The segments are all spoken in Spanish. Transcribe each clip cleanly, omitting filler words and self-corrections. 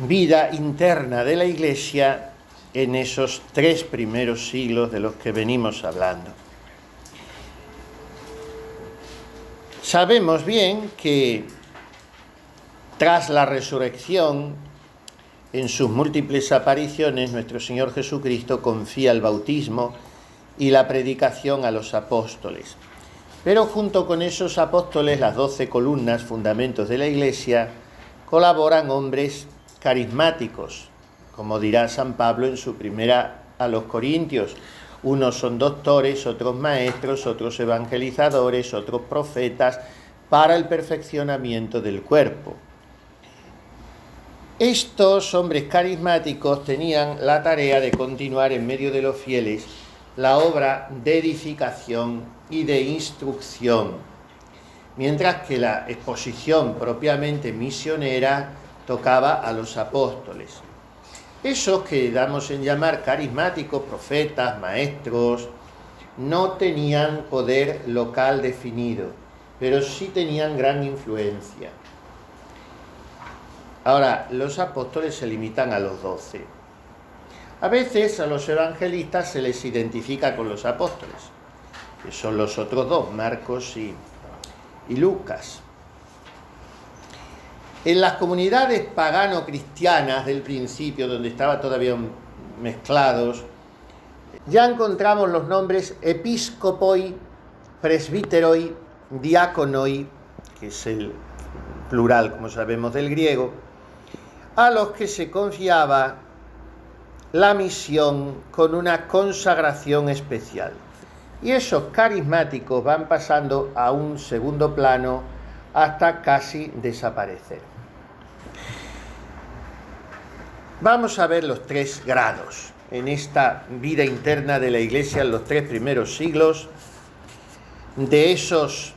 vida interna de la Iglesia en esos 3 primeros siglos de los que venimos hablando. Sabemos bien que tras la resurrección, en sus múltiples apariciones, nuestro Señor Jesucristo confía el bautismo y la predicación a los apóstoles. Pero junto con esos apóstoles, las 12 columnas, fundamentos de la Iglesia, colaboran hombres carismáticos, como dirá San Pablo en su primera a los Corintios. Unos son doctores, otros maestros, otros evangelizadores, otros profetas, para el perfeccionamiento del cuerpo. Estos hombres carismáticos tenían la tarea de continuar en medio de los fieles la obra de edificación y de instrucción, mientras que la exposición propiamente misionera tocaba a los apóstoles. Esos que damos en llamar carismáticos, profetas, maestros, no tenían poder local definido, pero sí tenían gran influencia. Ahora, los apóstoles se limitan a los 12. A veces a los evangelistas se les identifica con los apóstoles, que son los otros 2, Marcos y Lucas. En las comunidades pagano-cristianas del principio, donde estaban todavía mezclados, ya encontramos los nombres episcopoi, presbiteroi, diaconoi, que es el plural, como sabemos, del griego, a los que se confiaba la misión con una consagración especial. Y esos carismáticos van pasando a un segundo plano hasta casi desaparecer. Vamos a ver los 3 grados en esta vida interna de la Iglesia en los 3 primeros siglos, de esos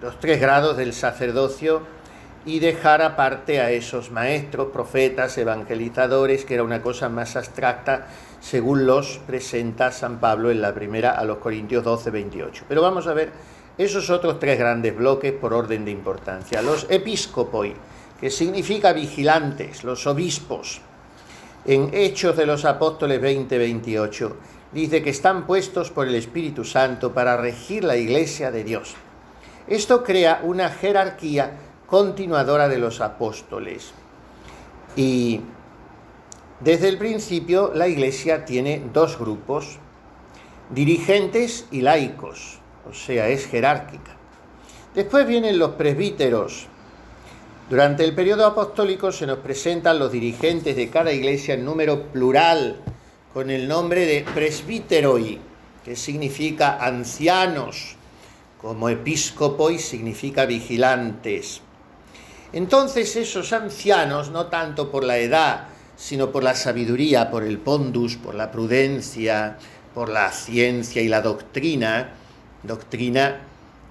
los 3 grados del sacerdocio, y dejar aparte a esos maestros, profetas, evangelizadores, que era una cosa más abstracta, según los presenta San Pablo en la primera a los Corintios 12, 28. Pero vamos a ver esos otros 3 grandes bloques por orden de importancia. Los episcopoi, que significa vigilantes, los obispos. En Hechos de los Apóstoles 20, 28, dice que están puestos por el Espíritu Santo para regir la Iglesia de Dios. Esto crea una jerarquía continuadora de los apóstoles. Y desde el principio la Iglesia tiene 2 grupos, dirigentes y laicos, o sea, es jerárquica. Después vienen los presbíteros. Durante el periodo apostólico se nos presentan los dirigentes de cada iglesia en número plural, con el nombre de presbiteroi, que significa ancianos, como episcopoi significa vigilantes. Entonces esos ancianos, no tanto por la edad, sino por la sabiduría, por el pondus, por la prudencia, por la ciencia y la doctrina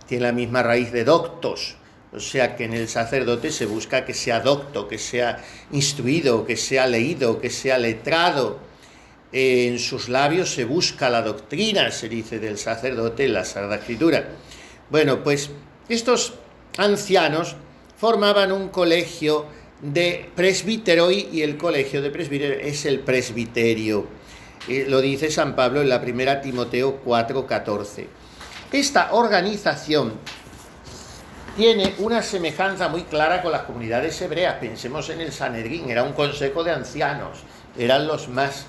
tiene la misma raíz de doctos, o sea que en el sacerdote se busca que sea docto, que sea instruido, que sea leído, que sea letrado. En sus labios se busca la doctrina, se dice del sacerdote en la Sagrada Escritura. Bueno, pues estos ancianos formaban un colegio de presbiteroi, y el colegio de presbiterio es el presbiterio. Lo dice San Pablo en la primera Timoteo 4:14. Esta organización tiene una semejanza muy clara con las comunidades hebreas. Pensemos en el Sanedrín, era un consejo de ancianos, eran los más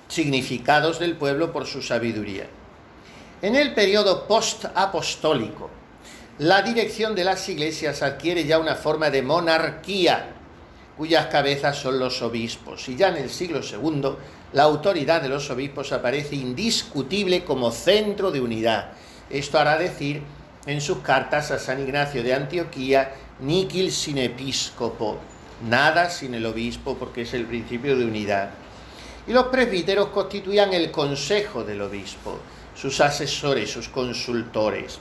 significados del pueblo por su sabiduría. En el periodo post-apostólico, la dirección de las iglesias adquiere ya una forma de monarquía, cuyas cabezas son los obispos. Y ya en el siglo II, la autoridad de los obispos aparece indiscutible como centro de unidad. Esto hará decir en sus cartas a San Ignacio de Antioquía, nihil sin episcopo, nada sin el obispo, porque es el principio de unidad. Y los presbíteros constituían el consejo del obispo, sus asesores, sus consultores.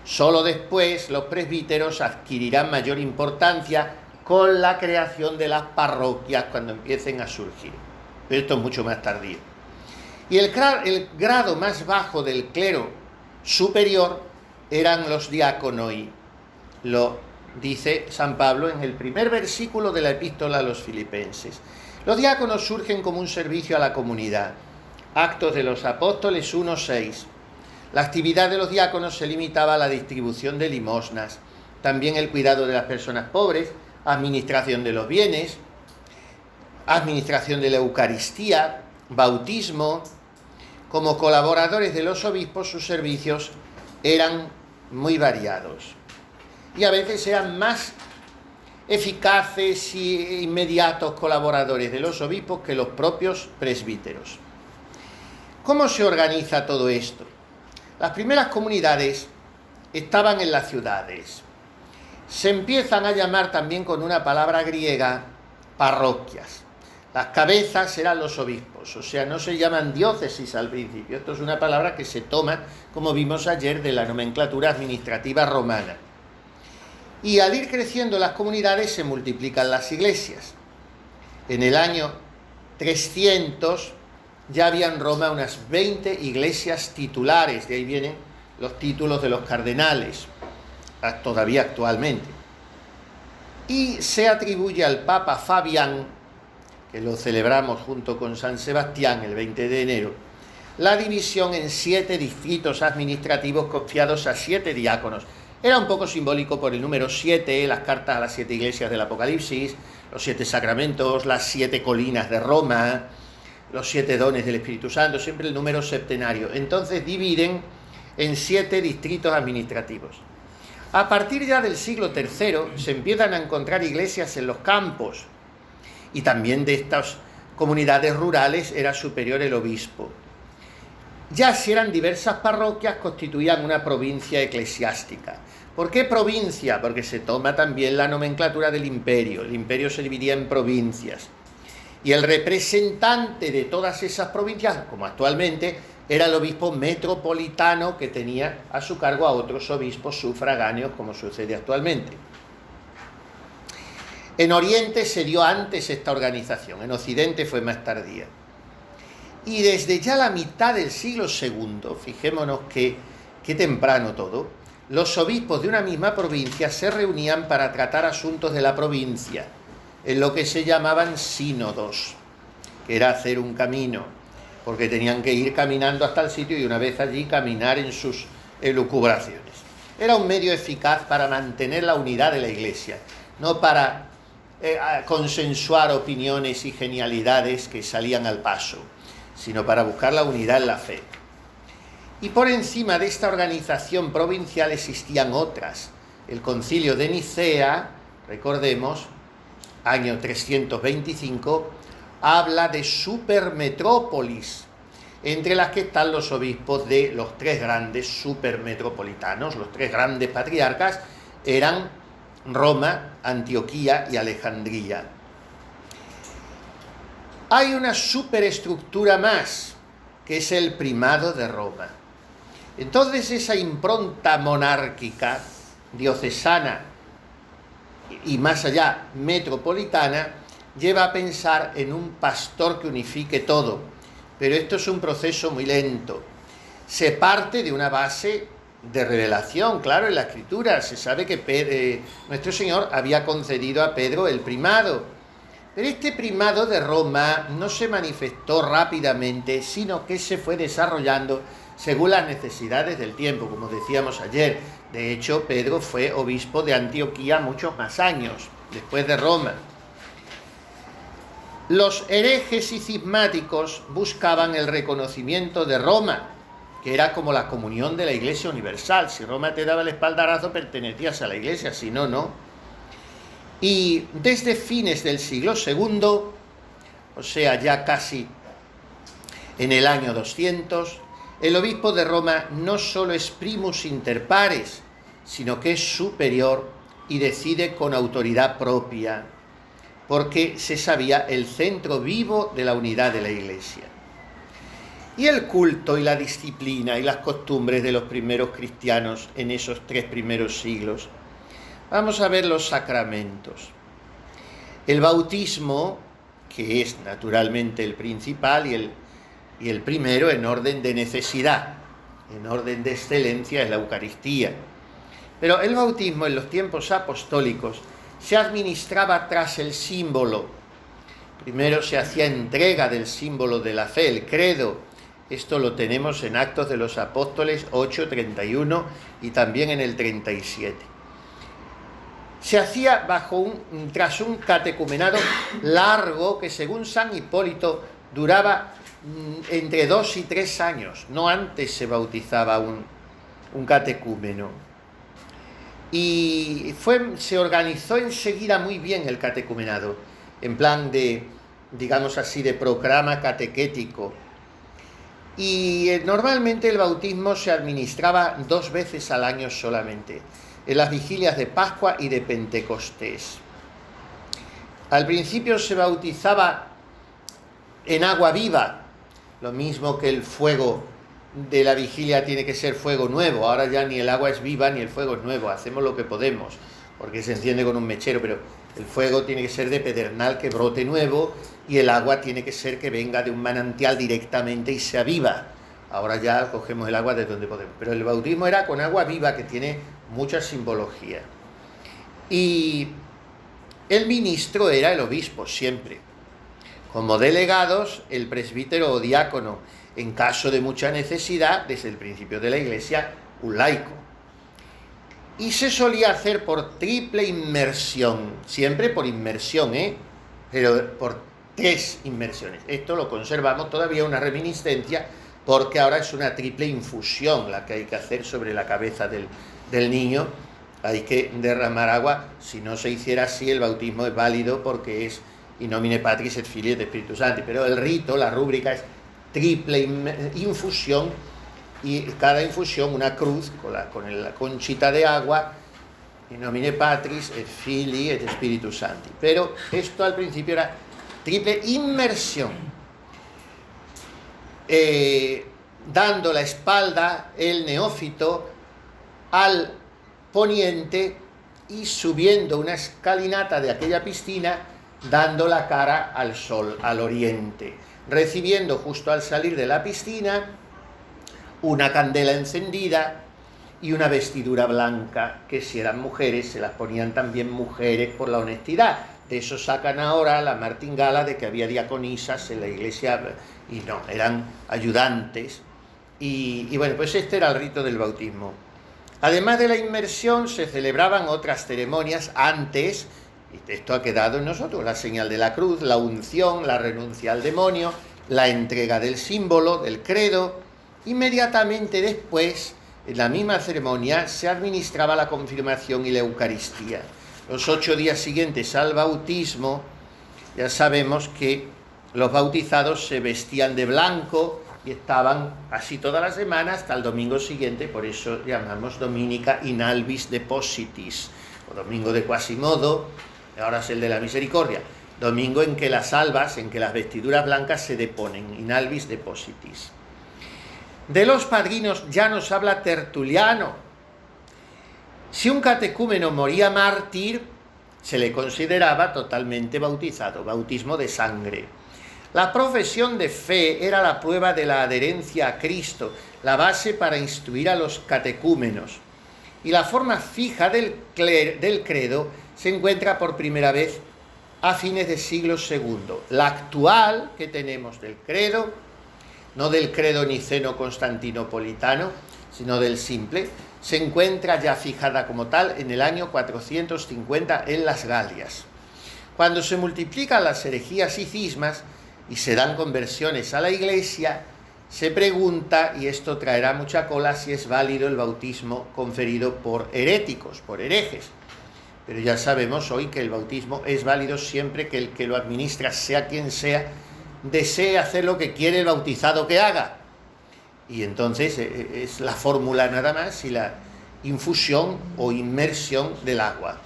Solo después los presbíteros adquirirán mayor importancia con la creación de las parroquias, cuando empiecen a surgir. Pero esto es mucho más tardío. Y el grado más bajo del clero superior eran los diaconoi, dice San Pablo en el primer versículo de la epístola a los Filipenses. Los diáconos surgen como un servicio a la comunidad. Actos de los Apóstoles 1:6. La actividad de los diáconos se limitaba a la distribución de limosnas, también el cuidado de las personas pobres, administración de los bienes, administración de la Eucaristía, bautismo. Como colaboradores de los obispos, sus servicios eran muy variados y a veces eran más eficaces e inmediatos colaboradores de los obispos que los propios presbíteros. ¿Cómo se organiza todo esto? Las primeras comunidades estaban en las ciudades. Se empiezan a llamar también con una palabra griega parroquias. Las cabezas eran los obispos, o sea, no se llaman diócesis al principio. Esto es una palabra que se toma, como vimos ayer, de la nomenclatura administrativa romana. Y al ir creciendo las comunidades se multiplican las iglesias. En el año 300 ya había en Roma unas 20 iglesias titulares, de ahí vienen los títulos de los cardenales, todavía actualmente. Y se atribuye al Papa Fabián, que lo celebramos junto con San Sebastián el 20 de enero, la división en 7 distritos administrativos confiados a 7 diáconos. Era un poco simbólico por el número 7, las cartas a las 7 iglesias del Apocalipsis, los 7 sacramentos, las 7 colinas de Roma, los 7 dones del Espíritu Santo, siempre el número septenario. Entonces dividen en 7 distritos administrativos. A partir ya del siglo III se empiezan a encontrar iglesias en los campos, y también de estas comunidades rurales era superior el obispo. Ya si eran diversas parroquias, constituían una provincia eclesiástica. ¿Por qué provincia? Porque se toma también la nomenclatura del imperio. El imperio se dividía en provincias. Y el representante de todas esas provincias, como actualmente, era el obispo metropolitano, que tenía a su cargo a otros obispos sufragáneos, como sucede actualmente. En Oriente se dio antes esta organización, en Occidente fue más tardía. Y desde ya la mitad del siglo II, fijémonos qué temprano todo, los obispos de una misma provincia se reunían para tratar asuntos de la provincia, en lo que se llamaban sínodos, que era hacer un camino, porque tenían que ir caminando hasta el sitio y una vez allí caminar en sus elucubraciones. Era un medio eficaz para mantener la unidad de la Iglesia, no para consensuar opiniones y genialidades que salían al paso, sino para buscar la unidad en la fe. Y por encima de esta organización provincial existían otras. El Concilio de Nicea, recordemos, año 325, habla de supermetrópolis, entre las que están los obispos de los 3 grandes supermetropolitanos. Los 3 grandes patriarcas eran Roma, Antioquía y Alejandría. Hay una superestructura más, que es el primado de Roma. Entonces esa impronta monárquica, diocesana y más allá metropolitana, lleva a pensar en un pastor que unifique todo. Pero esto es un proceso muy lento. Se parte de una base de revelación, claro, en la Escritura. Se sabe que nuestro Señor había concedido a Pedro el primado. Pero este primado de Roma no se manifestó rápidamente, sino que se fue desarrollando según las necesidades del tiempo, como decíamos ayer. De hecho, Pedro fue obispo de Antioquía muchos más años, después de Roma. Los herejes y cismáticos buscaban el reconocimiento de Roma, que era como la comunión de la Iglesia universal. Si Roma te daba el espaldarazo, pertenecías a la Iglesia, si no, no. Y desde fines del siglo II, o sea, ya casi en el año 200, el obispo de Roma no solo es primus inter pares, sino que es superior y decide con autoridad propia, porque se sabía el centro vivo de la unidad de la Iglesia. Y el culto y la disciplina y las costumbres de los primeros cristianos en esos 3 primeros siglos. Vamos a ver los sacramentos. El bautismo, que es naturalmente el principal y el primero en orden de necesidad, en orden de excelencia, es la Eucaristía. Pero el bautismo en los tiempos apostólicos se administraba tras el símbolo. Primero se hacía entrega del símbolo de la fe, el credo. Esto lo tenemos en Actos de los Apóstoles 8, 31 y también en el 37. Se hacía tras un catecumenado largo que, según San Hipólito, duraba entre 2 y 3 años. No antes se bautizaba un catecúmeno. Y se organizó enseguida muy bien el catecumenado, en plan de, digamos así, de programa catequético. Y normalmente el bautismo se administraba 2 veces al año solamente, en las vigilias de Pascua y de Pentecostés. Al principio se bautizaba en agua viva, lo mismo que el fuego de la vigilia tiene que ser fuego nuevo. Ahora ya ni el agua es viva ni el fuego es nuevo, hacemos lo que podemos, porque se enciende con un mechero, pero el fuego tiene que ser de pedernal que brote nuevo y el agua tiene que ser que venga de un manantial directamente y sea viva. Ahora ya cogemos el agua de donde podemos, pero el bautismo era con agua viva, que tiene mucha simbología. Y el ministro era el obispo siempre, como delegados el presbítero o diácono, en caso de mucha necesidad, desde el principio de la Iglesia, un laico. Y se solía hacer por triple inmersión, siempre por inmersión, pero por 3 inmersiones. Esto lo conservamos todavía, una reminiscencia, porque ahora es una triple infusión la que hay que hacer sobre la cabeza del niño. Hay que derramar agua. Si no se hiciera así, el bautismo es válido porque es in nomine Patris et Filii et Spiritus Sancti, pero el rito, la rúbrica es triple infusión, y cada infusión una cruz con la conchita de agua, in nomine Patris et Filii et Spiritus Sancti. Pero esto al principio era triple inmersión, dando la espalda el neófito al poniente y subiendo una escalinata de aquella piscina, dando la cara al sol, al oriente, recibiendo justo al salir de la piscina una candela encendida y una vestidura blanca, que si eran mujeres se las ponían también mujeres por la honestidad. De eso sacan ahora la martingala de que había diaconisas en la iglesia, y no, eran ayudantes. Y bueno, pues este era el rito del bautismo. Además de la inmersión se celebraban otras ceremonias antes, y esto ha quedado en nosotros: la señal de la cruz, la unción, la renuncia al demonio, la entrega del símbolo, del credo. Inmediatamente después, en la misma ceremonia, se administraba la confirmación y la Eucaristía. Los 8 días siguientes al bautismo, ya sabemos que los bautizados se vestían de blanco y estaban así toda la semana hasta el domingo siguiente. Por eso llamamos Dominica in albis depositis, o domingo de Quasimodo. Ahora es el de la misericordia, domingo en que las albas, en que las vestiduras blancas se deponen, in albis depositis. De los padrinos ya nos habla Tertuliano. Si un catecúmeno moría mártir, se le consideraba totalmente bautizado, bautismo de sangre. La profesión de fe era la prueba de la adherencia a Cristo, la base para instruir a los catecúmenos. Y la forma fija del credo se encuentra por primera vez a fines del siglo II. La actual que tenemos del credo, no del credo niceno-constantinopolitano, sino del simple, se encuentra ya fijada como tal en el año 450 en las Galias. Cuando se multiplican las herejías y cismas y se dan conversiones a la Iglesia, se pregunta, y esto traerá mucha cola, si es válido el bautismo conferido por heréticos, por herejes. Pero ya sabemos hoy que el bautismo es válido siempre que el que lo administra, sea quien sea, desee hacer lo que quiere el bautizado que haga. Y entonces es la fórmula nada más y la infusión o inmersión del agua.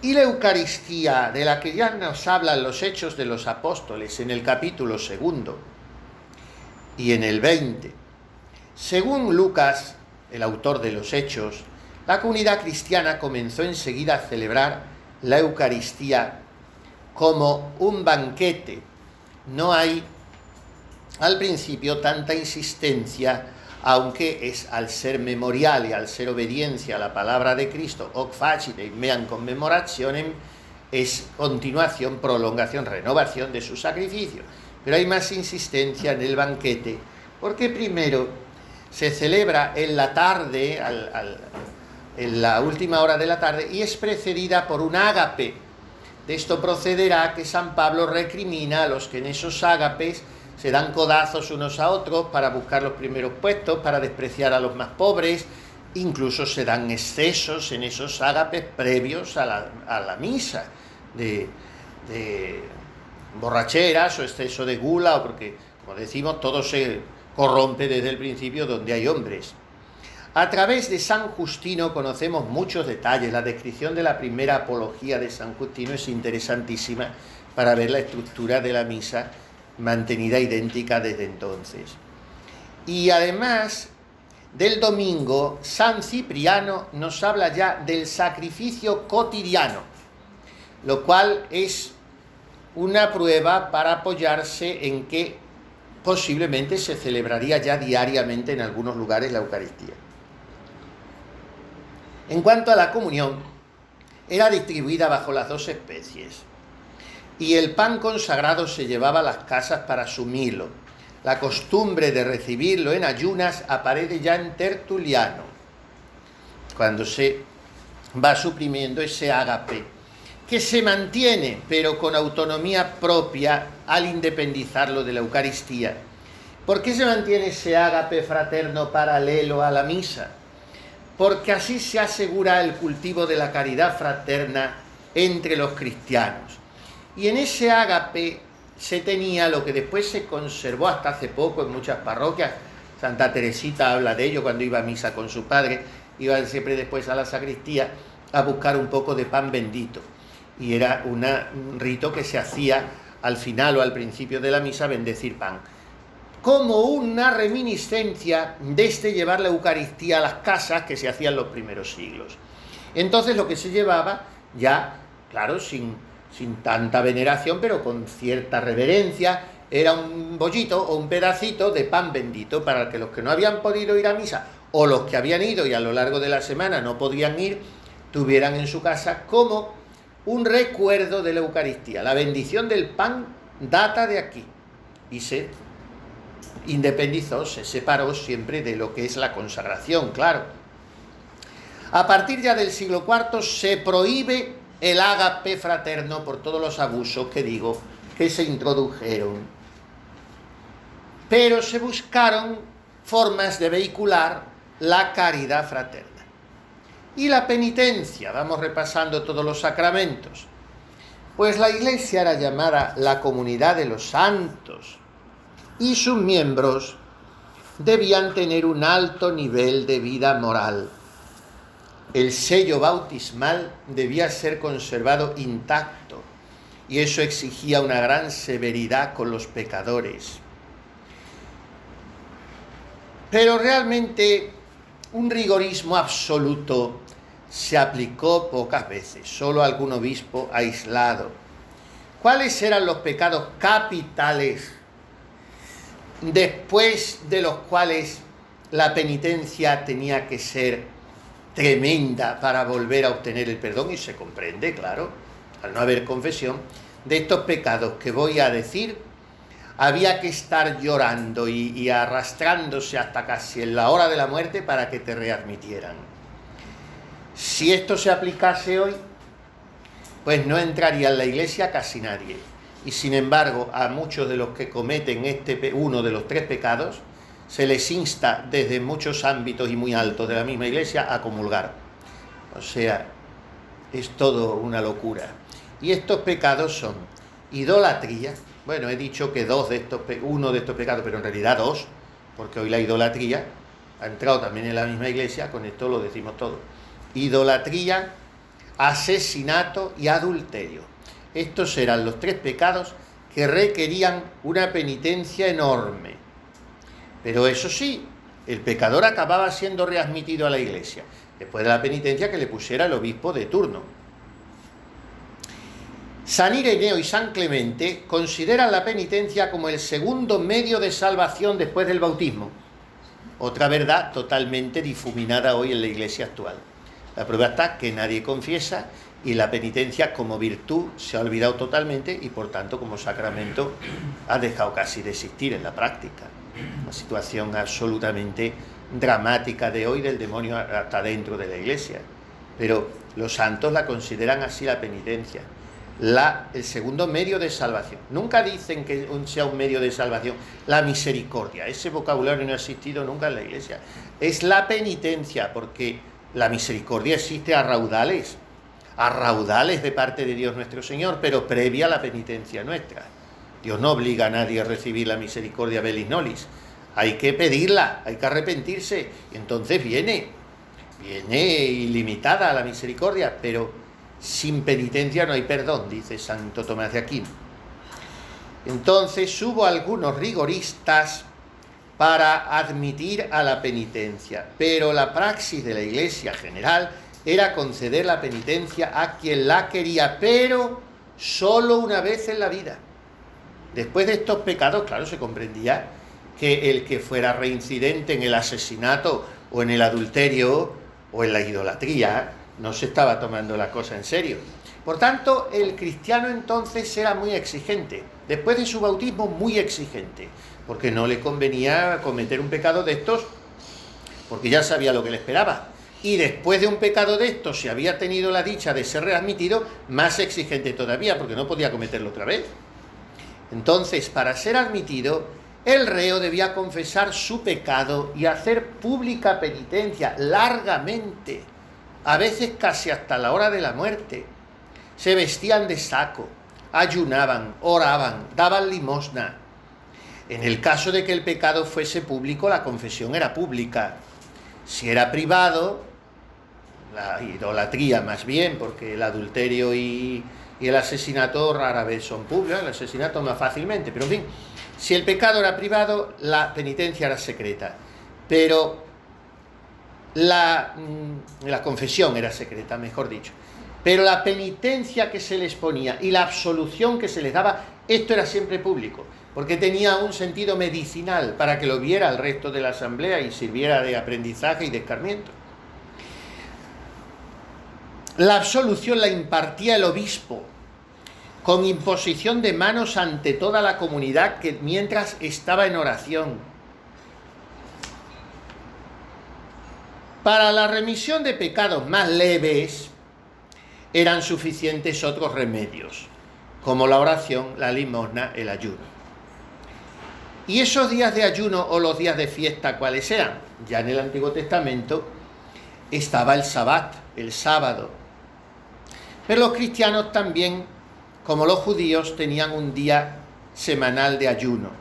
Y la Eucaristía, de la que ya nos hablan los Hechos de los Apóstoles en el capítulo 2 y en el 20. Según Lucas, el autor de los Hechos, la comunidad cristiana comenzó enseguida a celebrar la Eucaristía como un banquete. No hay al principio tanta insistencia aunque es al ser memorial y al ser obediencia a la palabra de Cristo, hoc facite meam commemorationem, es continuación, prolongación, renovación de su sacrificio. Pero hay más insistencia en el banquete, porque primero se celebra en la tarde, en la última hora de la tarde, y es precedida por un ágape. De esto procederá que San Pablo recrimina a los que en esos ágapes se dan codazos unos a otros para buscar los primeros puestos, para despreciar a los más pobres, incluso se dan excesos en esos ágapes previos a la misa, de borracheras o exceso de gula, o porque, como decimos, todo se corrompe desde el principio donde hay hombres. A través de San Justino conocemos muchos detalles. La descripción de la primera apología de San Justino es interesantísima para ver la estructura de la misa mantenida idéntica desde entonces. Y además del domingo, San Cipriano nos habla ya del sacrificio cotidiano, lo cual es una prueba para apoyarse en que posiblemente se celebraría ya diariamente en algunos lugares la Eucaristía. En cuanto a la comunión, era distribuida bajo las dos especies, y el pan consagrado se llevaba a las casas para asumirlo. La costumbre de recibirlo en ayunas aparece ya en Tertuliano, cuando se va suprimiendo ese ágape, que se mantiene, pero con autonomía propia al independizarlo de la Eucaristía. ¿Por qué se mantiene ese ágape fraterno paralelo a la misa? Porque así se asegura el cultivo de la caridad fraterna entre los cristianos. Y en ese ágape se tenía lo que después se conservó hasta hace poco en muchas parroquias. Santa Teresita habla de ello cuando iba a misa con su padre, iba siempre después a la sacristía a buscar un poco de pan bendito. Y era un rito que se hacía al final o al principio de la misa, bendecir pan, como una reminiscencia de llevar la Eucaristía a las casas que se hacía en los primeros siglos. Entonces lo que se llevaba ya, claro, sin tanta veneración, pero con cierta reverencia, era un bollito o un pedacito de pan bendito para que los que no habían podido ir a misa o los que habían ido y a lo largo de la semana no podían ir, tuvieran en su casa como un recuerdo de la Eucaristía. La bendición del pan data de aquí y se independizó, se separó siempre de lo que es la consagración, claro. A partir ya del siglo IV se prohíbe el ágape fraterno por todos los abusos que digo que se introdujeron. Pero se buscaron formas de vehicular la caridad fraterna. Y la penitencia, vamos repasando todos los sacramentos. Pues la Iglesia era llamada la comunidad de los santos y sus miembros debían tener un alto nivel de vida moral. El sello bautismal debía ser conservado intacto y eso exigía una gran severidad con los pecadores. Pero realmente un rigorismo absoluto se aplicó pocas veces, solo a algún obispo aislado. ¿Cuáles eran los pecados capitales después de los cuales la penitencia tenía que ser tremenda para volver a obtener el perdón? Y se comprende, claro, al no haber confesión, de estos pecados que voy a decir, había que estar llorando y arrastrándose hasta casi en la hora de la muerte para que te readmitieran. Si esto se aplicase hoy, pues no entraría en la Iglesia casi nadie. Y sin embargo, a muchos de los que cometen uno de los tres pecados, se les insta desde muchos ámbitos y muy altos de la misma Iglesia a comulgar. O sea, es todo una locura. Y estos pecados son idolatría. Bueno, he dicho que uno de estos pecados, pero en realidad dos, porque hoy la idolatría ha entrado también en la misma Iglesia, con esto lo decimos todo. Idolatría, asesinato y adulterio. Estos eran los tres pecados que requerían una penitencia enorme. Pero eso sí, el pecador acababa siendo readmitido a la Iglesia, después de la penitencia que le pusiera el obispo de turno. San Ireneo y San Clemente consideran la penitencia como el segundo medio de salvación después del bautismo. Otra verdad totalmente difuminada hoy en la Iglesia actual. La prueba está que nadie confiesa y la penitencia como virtud se ha olvidado totalmente y por tanto como sacramento ha dejado casi de existir en la práctica. Una situación absolutamente dramática de hoy del demonio hasta dentro de la Iglesia. Pero los santos la consideran así, la penitencia, el segundo medio de salvación. Nunca dicen que sea un medio de salvación la misericordia. Ese vocabulario no ha existido nunca en la Iglesia. Es la penitencia, porque la misericordia existe a raudales de parte de Dios nuestro Señor, pero previa a la penitencia nuestra. Dios no obliga a nadie a recibir la misericordia velis nolis. Hay que pedirla, hay que arrepentirse, y entonces viene ilimitada la misericordia, pero sin penitencia no hay perdón, dice Santo Tomás de Aquino. Entonces hubo algunos rigoristas para admitir a la penitencia, pero la praxis de la Iglesia general era conceder la penitencia a quien la quería, pero solo una vez en la vida. Después de estos pecados, claro, se comprendía que el que fuera reincidente en el asesinato o en el adulterio o en la idolatría no se estaba tomando la cosa en serio. Por tanto, el cristiano entonces era muy exigente. Después de su bautismo, muy exigente, porque no le convenía cometer un pecado de estos, porque ya sabía lo que le esperaba. Y después de un pecado de estos, si había tenido la dicha de ser readmitido, más exigente todavía, porque no podía cometerlo otra vez. Entonces, para ser admitido, el reo debía confesar su pecado y hacer pública penitencia largamente, a veces casi hasta la hora de la muerte. Se vestían de saco, ayunaban, oraban, daban limosna. En el caso de que el pecado fuese público, la confesión era pública. Si era privado, la idolatría más bien, porque el adulterio y el asesinato rara vez son públicos, el asesinato más fácilmente, pero en fin, si el pecado era privado, la penitencia era secreta, pero la confesión era secreta, mejor dicho, pero la penitencia que se les ponía y la absolución que se les daba, esto era siempre público, porque tenía un sentido medicinal para que lo viera el resto de la asamblea y sirviera de aprendizaje y de escarmiento. La absolución la impartía el obispo con imposición de manos ante toda la comunidad que mientras estaba en oración. Para la remisión de pecados más leves eran suficientes otros remedios, como la oración, la limosna, el ayuno. Y esos días de ayuno o los días de fiesta, ¿cuáles eran? Ya en el Antiguo Testamento estaba el Sabbat, el sábado. Pero los cristianos también, como los judíos, tenían un día semanal de ayuno.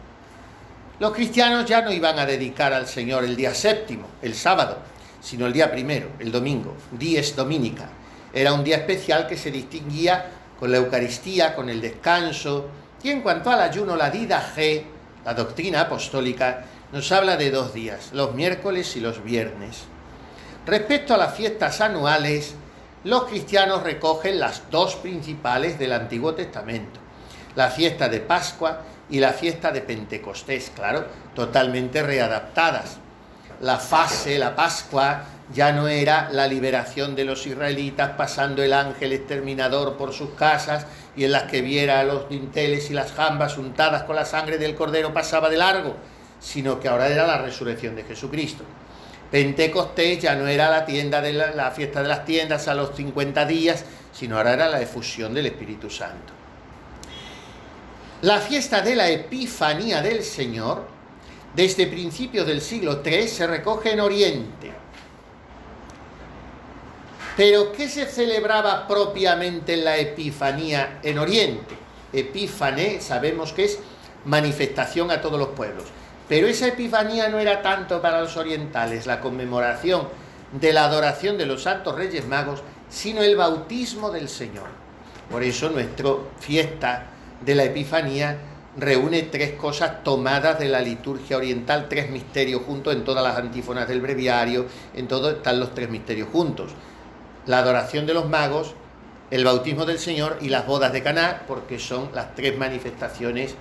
Los cristianos ya no iban a dedicar al Señor el día séptimo, el sábado, sino el día primero, el domingo, dies dominica. Era un día especial que se distinguía con la Eucaristía, con el descanso. Y en cuanto al ayuno, la didache, la doctrina apostólica, nos habla de 2 días, los miércoles y los viernes. Respecto a las fiestas anuales, los cristianos recogen las 2 principales del Antiguo Testamento, la fiesta de Pascua y la fiesta de Pentecostés, claro, totalmente readaptadas. La Pascua, ya no era la liberación de los israelitas pasando el ángel exterminador por sus casas y en las que viera los dinteles y las jambas untadas con la sangre del cordero pasaba de largo, sino que ahora era la resurrección de Jesucristo. Pentecostés ya no era la fiesta de las tiendas a los 50 días, sino ahora era la efusión del Espíritu Santo. La fiesta de la Epifanía del Señor, desde principios del siglo III, se recoge en Oriente. ¿Pero qué se celebraba propiamente en la Epifanía en Oriente? Epífane, sabemos que es manifestación a todos los pueblos. Pero esa Epifanía no era tanto para los orientales, la conmemoración de la adoración de los santos Reyes Magos, sino el bautismo del Señor. Por eso nuestra fiesta de la Epifanía reúne 3 cosas tomadas de la liturgia oriental, 3 misterios juntos, en todas las antífonas del breviario, en todo están los 3 misterios juntos. La adoración de los magos, el bautismo del Señor y las bodas de Caná, porque son las 3 manifestaciones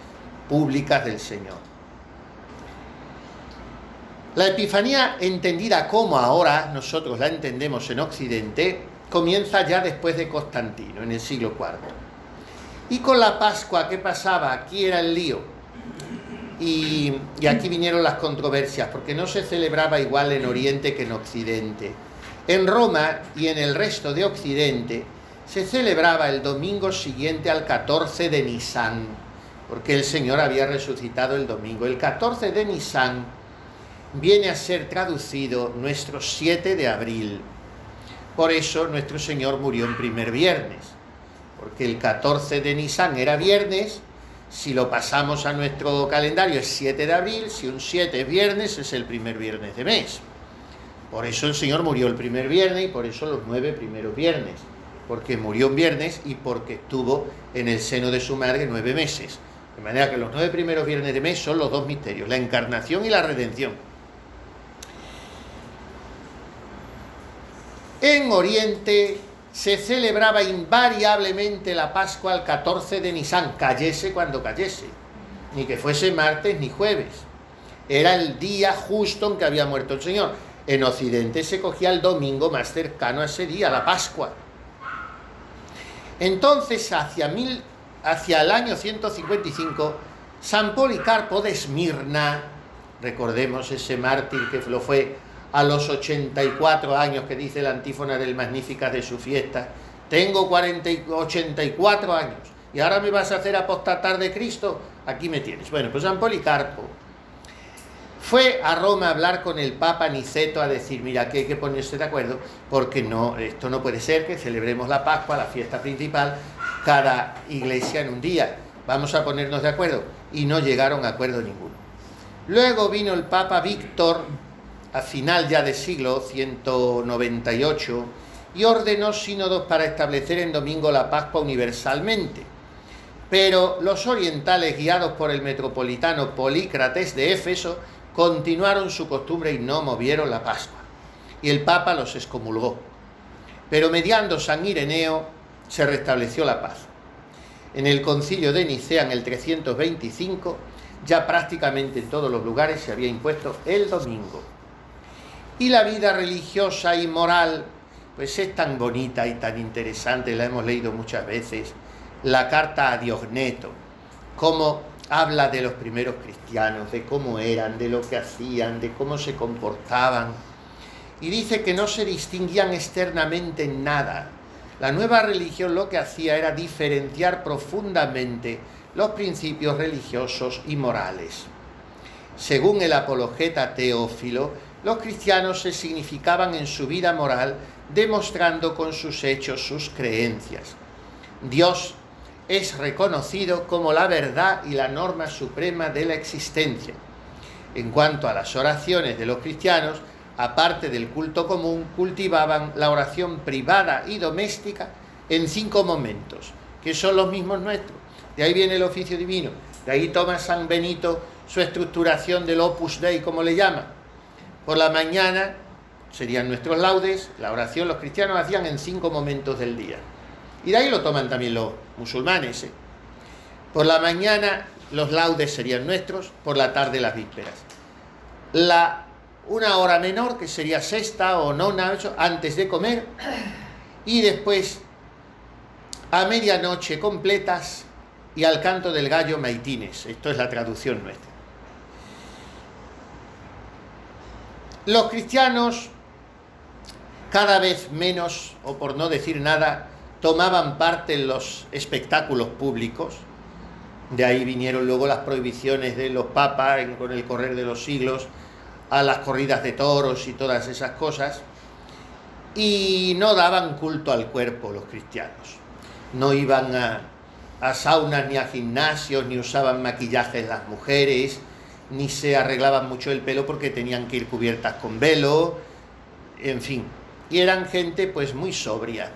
públicas del Señor. La Epifanía, entendida como ahora nosotros la entendemos en Occidente, comienza ya después de Constantino, en el siglo IV. Y con la Pascua, ¿qué pasaba? Aquí era el lío. Y aquí vinieron las controversias, porque no se celebraba igual en Oriente que en Occidente. En Roma y en el resto de Occidente se celebraba el domingo siguiente al 14 de Nisan, porque el Señor había resucitado el domingo. El 14 de Nisan viene a ser traducido nuestro 7 de abril. Por eso nuestro Señor murió en primer viernes, porque el 14 de Nisan era viernes. Si lo pasamos a nuestro calendario es 7 de abril, si un 7 es viernes es el primer viernes de mes. Por eso el Señor murió el primer viernes y por eso los 9 primeros viernes, porque murió un viernes y porque estuvo en el seno de su madre 9 meses. De manera que los 9 primeros viernes de mes son los dos misterios, la encarnación y la redención. En Oriente se celebraba invariablemente la Pascua el 14 de Nisan, cayese cuando cayese, ni que fuese martes ni jueves. Era el día justo en que había muerto el Señor. En Occidente se cogía el domingo más cercano a ese día, la Pascua. Entonces, hacia el año 155, San Policarpo de Esmirna, recordemos ese mártir que lo fue a los 84 años, que dice la antífona del Magníficat de su fiesta: tengo 84 años y ahora me vas a hacer apostatar de Cristo, aquí me tienes. Bueno, pues San Policarpo fue a Roma a hablar con el Papa Niceto, a decir: mira, que hay que ponerse de acuerdo, porque no, esto no puede ser que celebremos la Pascua, la fiesta principal, cada iglesia en un día. Vamos a ponernos de acuerdo. Y no llegaron a acuerdo ninguno. Luego vino el Papa Víctor, a final ya de siglo 198, y ordenó sínodos para establecer en domingo la Pascua universalmente. Pero los orientales, guiados por el metropolitano Polícrates de Éfeso, continuaron su costumbre y no movieron la Pascua. Y el Papa los excomulgó. Pero mediando San Ireneo se restableció la paz. En el concilio de Nicea, en el 325, ya prácticamente en todos los lugares se había impuesto el domingo. Y la vida religiosa y moral, pues es tan bonita y tan interesante, la hemos leído muchas veces, la carta a Diogneto, cómo habla de los primeros cristianos, de cómo eran, de lo que hacían, de cómo se comportaban, y dice que no se distinguían externamente en nada. La nueva religión lo que hacía era diferenciar profundamente los principios religiosos y morales. Según el apologeta Teófilo, los cristianos se significaban en su vida moral demostrando con sus hechos sus creencias. Dios es reconocido como la verdad y la norma suprema de la existencia. En cuanto a las oraciones de los cristianos, aparte del culto común, cultivaban la oración privada y doméstica en 5 momentos, que son los mismos nuestros. De ahí viene el oficio divino, de ahí toma San Benito su estructuración del Opus Dei, como le llama. Por la mañana serían nuestros laudes, la oración los cristianos hacían en 5 momentos del día. Y de ahí lo toman también los musulmanes. Por la mañana los laudes serían nuestros, por la tarde las vísperas. Una hora menor, que sería sexta o nona, antes de comer, y después a medianoche completas y al canto del gallo maitines. Esto es la traducción nuestra. Los cristianos cada vez menos, o por no decir nada, tomaban parte en los espectáculos públicos. De ahí vinieron luego las prohibiciones de los papas con el correr de los siglos a las corridas de toros y todas esas cosas, y no daban culto al cuerpo los cristianos. No iban a saunas ni a gimnasios, ni usaban maquillajes las mujeres, ni se arreglaban mucho el pelo porque tenían que ir cubiertas con velo, en fin. Y eran gente pues muy sobria.